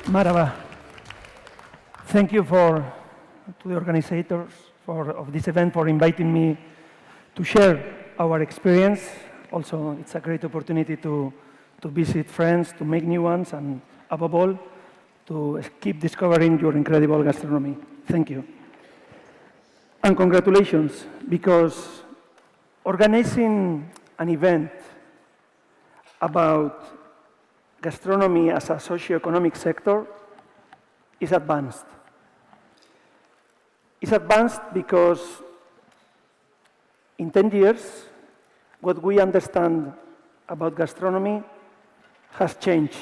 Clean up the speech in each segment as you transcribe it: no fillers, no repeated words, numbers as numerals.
Marava, thank you to the organizers of this event for inviting me to share our experience. Also, it's a great opportunity to visit friends, to make new ones, and above all, to keep discovering your incredible gastronomy. Thank you. And congratulations, because organizing an event about gastronomy as a socio-economic sector is advanced. It's advanced because in 10 years, what we understand about gastronomy has changed.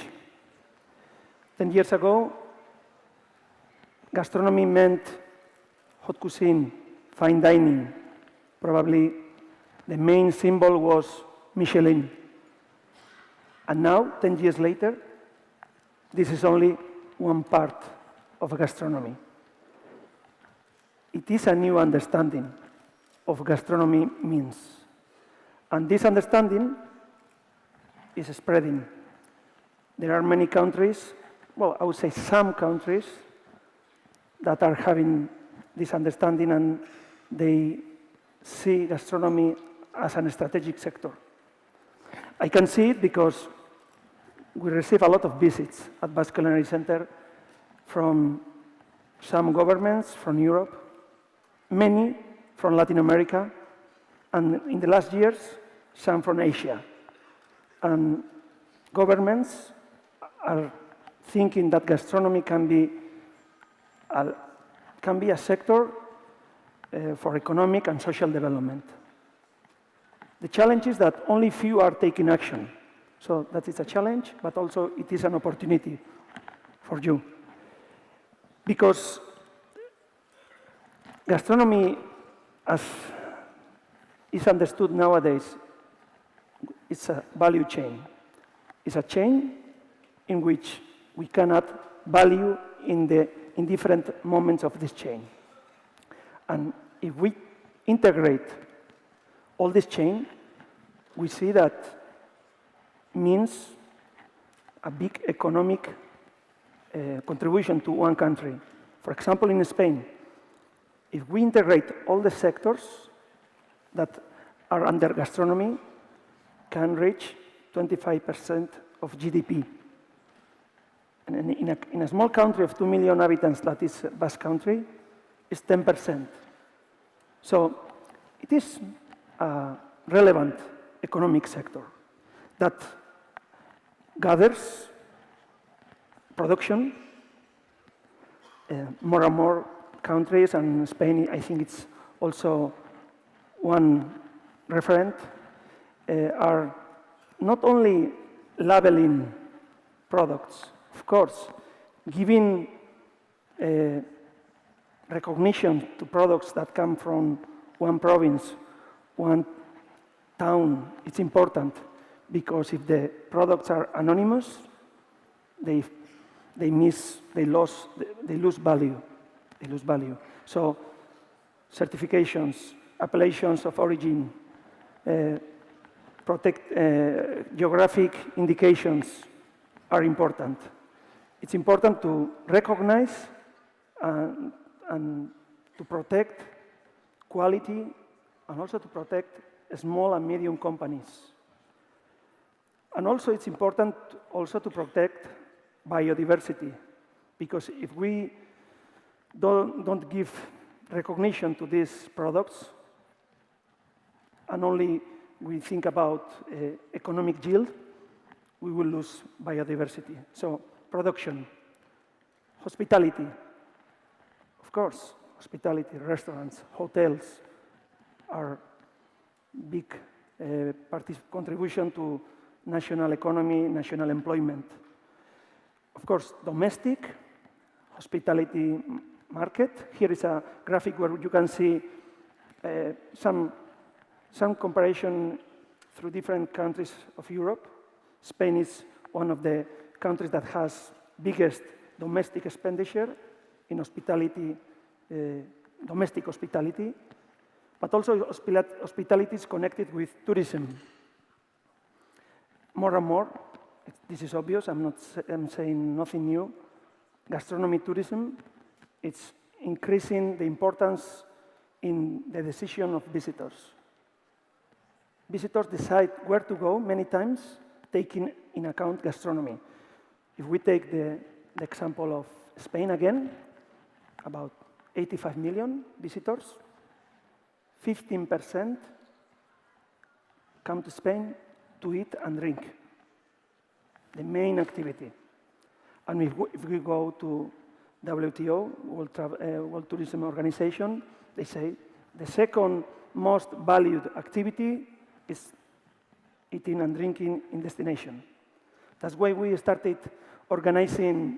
10 years ago, gastronomy meant haute cuisine, fine dining. Probably the main symbol was Michelin. And now, 10 years later, this is only one part of gastronomy. It is a new understanding of gastronomy means. And this understanding is spreading. There are many countries, well, I would say some countries, that are having this understanding and they see gastronomy as a strategic sector. I can see it because we receive a lot of visits at Basque Culinary Center from some governments from Europe, many from Latin America, and in the last years, some from Asia. And governments are thinking that gastronomy can be a sector for economic and social development. The challenge is that only few are taking action. So that is a challenge, but also it is an opportunity for you. Because gastronomy, as is understood nowadays, it's a value chain. It's a chain in which we can add value in different moments of this chain. And if we integrate all this chain, we see that means a big economic contribution to one country. For example, in Spain, if we integrate all the sectors that are under gastronomy, can reach 25% of GDP. And in a small country of 2 million inhabitants, that is Basque country, is 10%. So it is a relevant economic sector that gathers production. More and more countries, and Spain, I think it's also one referent, are not only labeling products, of course, giving recognition to products that come from one province, one town. It's important because if the products are anonymous, they lose value. They lose value. So certifications, appellations of origin, geographic indications are important. It's important to recognize and to protect quality and also to protect small and medium companies. And also it's important also to protect biodiversity, because if we don't give recognition to these products and only we think about economic yield, we will lose biodiversity. So production, hospitality, of course, hospitality, restaurants, hotels are big contribution to national economy, national employment. Of course, domestic hospitality market. Here is a graphic where you can see some comparison through different countries of Europe. Spain is one of the countries that has biggest domestic expenditure in hospitality, domestic hospitality, but also hospitality is connected with tourism. More and more, this is obvious, I'm saying nothing new, gastronomy tourism, it's increasing the importance in the decision of visitors. Visitors decide where to go many times, taking in account gastronomy. If we take the example of Spain again, about 85 million visitors, 15% come to Spain to eat and drink, the main activity. And if we go to WTO, World Tourism Organization, they say the second most valued activity is eating and drinking in destination. That's why we started organizing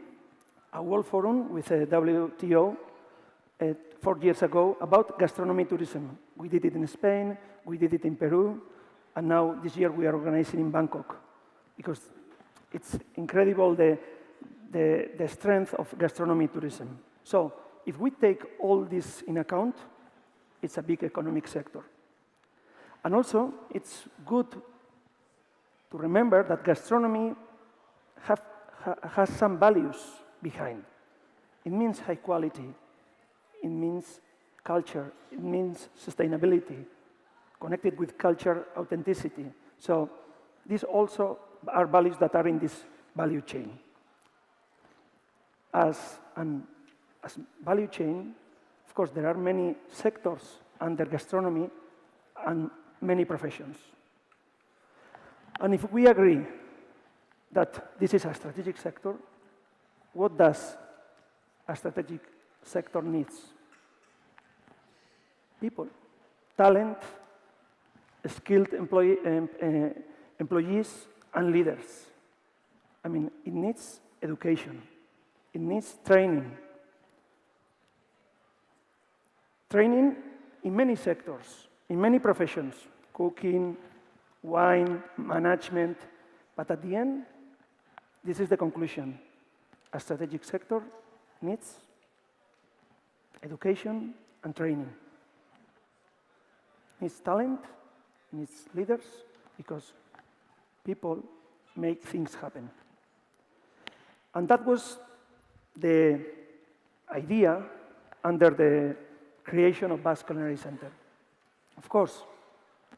a World Forum with the WTO 4 years ago about gastronomy tourism. We did it in Spain, we did it in Peru, and now this year we are organizing in Bangkok, because it's incredible the strength of gastronomy tourism. So if we take all this in account, it's a big economic sector. And also, it's good to remember that gastronomy has some values behind. It means high quality, it means culture, it means sustainability, connected with culture authenticity. So these also are values that are in this value chain. As value chain, of course, there are many sectors under gastronomy and many professions. And if we agree that this is a strategic sector, what does a strategic sector needs? People, talent, skilled employees, and leaders. I mean, it needs education. It needs training. Training in many sectors, in many professions, cooking, wine, management. But at the end, this is the conclusion. A strategic sector needs education and training. Needs talent, needs leaders, because people make things happen. And that was the idea under the creation of Basque Culinary Center. Of course,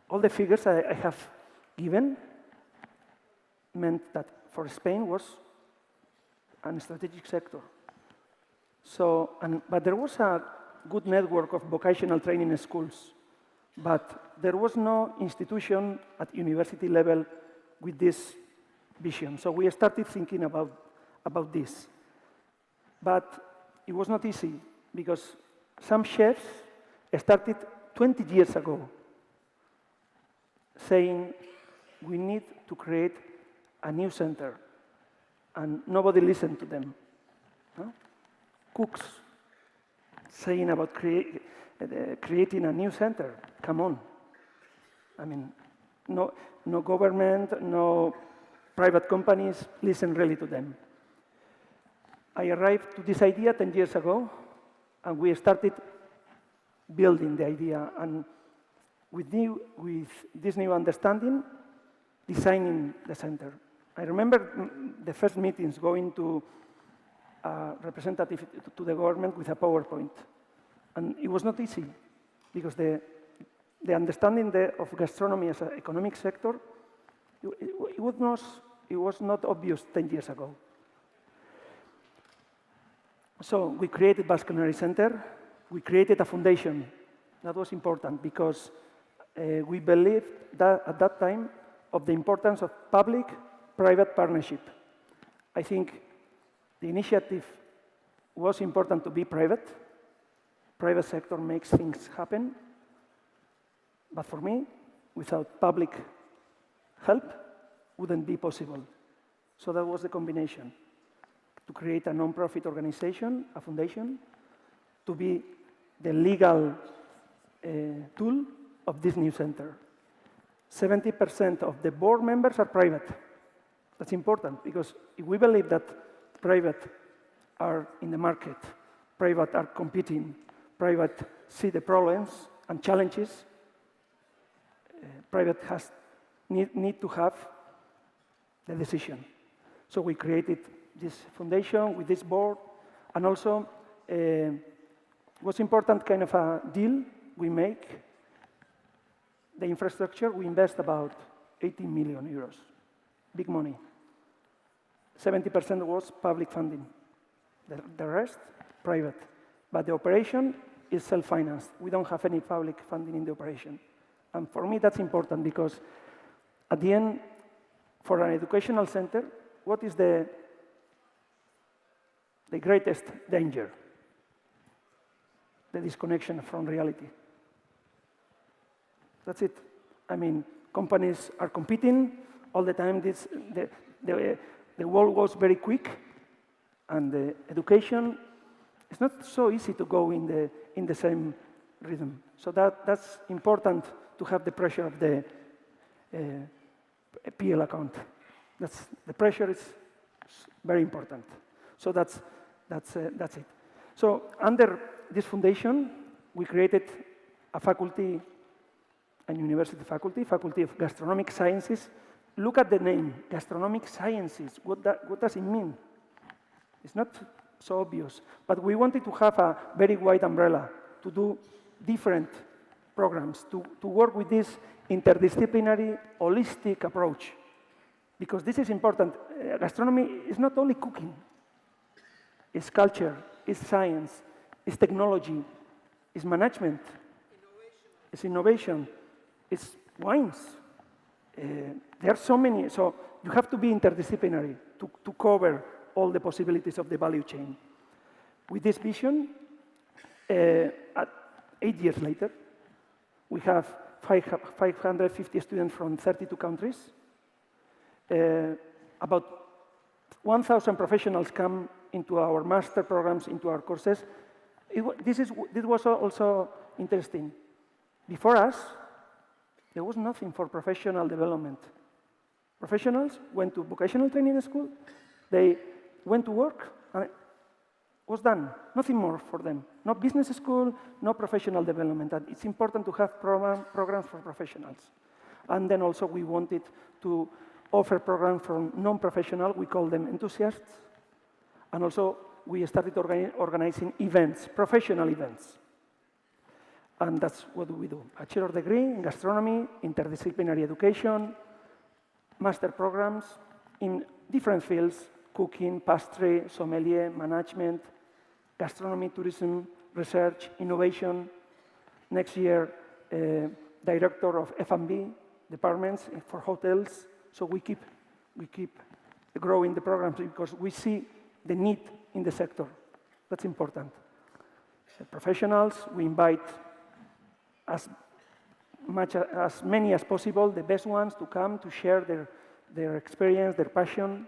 all the figures I have given meant that for Spain was a strategic sector. So, but there was a good network of vocational training schools, but there was no institution at university level with this vision. So we started thinking about this. But it was not easy, because some chefs started 20 years ago saying we need to create a new center, and nobody listened to them. No? Cooks saying about creating a new center. Come on. I mean, no government, no private companies listen really to them. I arrived to this idea 10 years ago, and we started building the idea, and with this new understanding, designing the center. I remember the first meetings going to a representative to the government with a PowerPoint, and it was not easy, because the understanding of gastronomy as an economic sector, it was not obvious 10 years ago. So we created Basque Culinary Center. We created a foundation. That was important, because we believed that at that time of the importance of public-private partnership. I think the initiative was important to be private. Private sector makes things happen. But for me, without public help, wouldn't be possible. So that was the combination. To create a non-profit organization, a foundation, to be the legal tool of this new center. 70% of the board members are private. That's important, because if we believe that private are in the market, private are competing, private see the problems and challenges, private need to have the decision. So we created this foundation with this board, And also, what's important kind of a deal we make, the infrastructure, we invest about 80 million euros, big money. 70% was public funding, the rest, private. But the operation is self-financed. We don't have any public funding in the operation. And for me, that's important because at the end, for an educational center, what is the greatest danger? The disconnection from reality. That's it. I mean, companies are competing all the time. The world goes very quick, and the education, it's not so easy to go in the same rhythm. So that's important to have the pressure of the PL account. The pressure is very important. So that's it. So under this foundation, we created a faculty, a university faculty, Faculty of Gastronomic Sciences. Look at the name, Gastronomic Sciences. What does it mean? It's not so obvious, but we wanted to have a very wide umbrella to do different programs, to work with this interdisciplinary, holistic approach. Because this is important. Gastronomy is not only cooking. It's culture, it's science, it's technology, it's management, it's innovation, it's wines. There are so many, so you have to be interdisciplinary to cover all the possibilities of the value chain. With this vision, 8 years later, we have 550 students from 32 countries. About 1,000 professionals come into our master programs, into our courses. This was also interesting. Before us, there was nothing for professional development. Professionals went to vocational training school, they went to work, and it was done. Nothing more for them. No business school, no professional development. And it's important to have programs for professionals. And then also we wanted to offer programs for non-professional, we call them enthusiasts. And also we started organizing events, professional events. And that's what we do. Bachelor degree in gastronomy, interdisciplinary education, master programs in different fields, cooking, pastry, sommelier, management, gastronomy, tourism, research, innovation. Next year, director of F&B departments for hotels. So we keep growing the programs because we see the need in the sector. That's important. Professionals, we invite as many as possible, the best ones, to come to share their experience, their passion.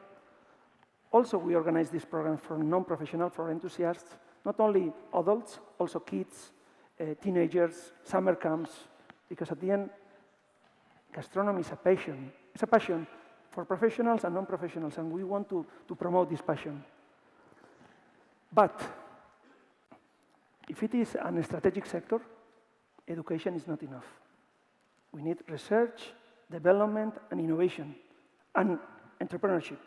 Also, we organize this program for non-professional, for enthusiasts, not only adults, also kids, teenagers, summer camps, because at the end, gastronomy is a passion. It's a passion for professionals and non-professionals, and we want to promote this passion. But if it is a strategic sector, education is not enough. We need research, development, and innovation, and entrepreneurship.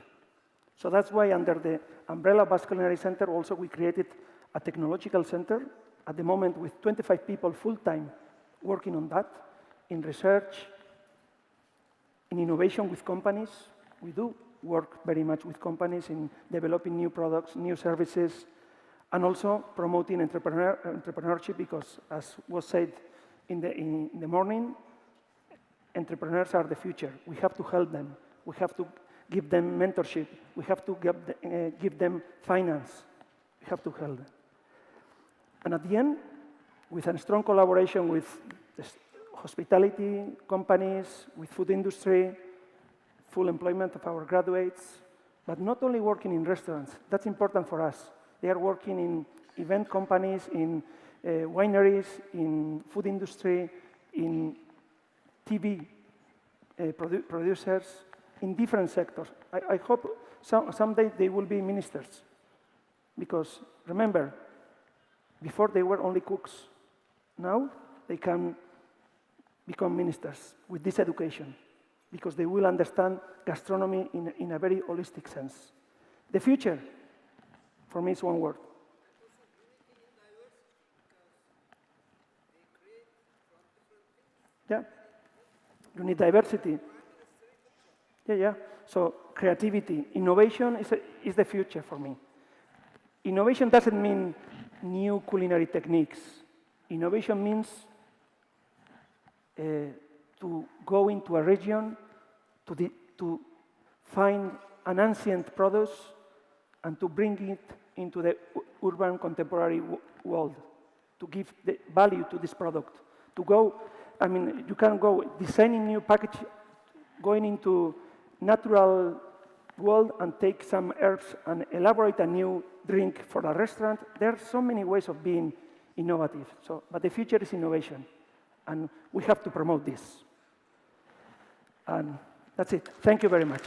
So that's why under the umbrella of Basque Culinary Center, also we created a technological center, at the moment with 25 people full-time working on that, in research, in innovation with companies. We do work very much with companies in developing new products, new services, and also promoting entrepreneurship because, as was said in the morning, entrepreneurs are the future. We have to help them. We have to give them mentorship. We have to give them finance. We have to help them. And at the end, with a strong collaboration with the hospitality companies, with food industry, full employment of our graduates, but not only working in restaurants. That's important for us. They are working in event companies, in wineries, in food industry, in TV producers, in different sectors. I hope someday they will be ministers. Because remember, before they were only cooks. Now they can become ministers with this education because they will understand gastronomy in a very holistic sense. The future, for me, is one word: You need diversity. Yeah. So creativity, innovation is the future for me. Innovation doesn't mean new culinary techniques. Innovation means to go into a region, to find an ancient product and to bring it into the urban contemporary world, to give the value to this product. To go, I mean, you can go designing new package, going into natural world and take some herbs and elaborate a new drink for a restaurant. There are so many ways of being innovative. But the future is innovation, and we have to promote this. And that's it. Thank you very much.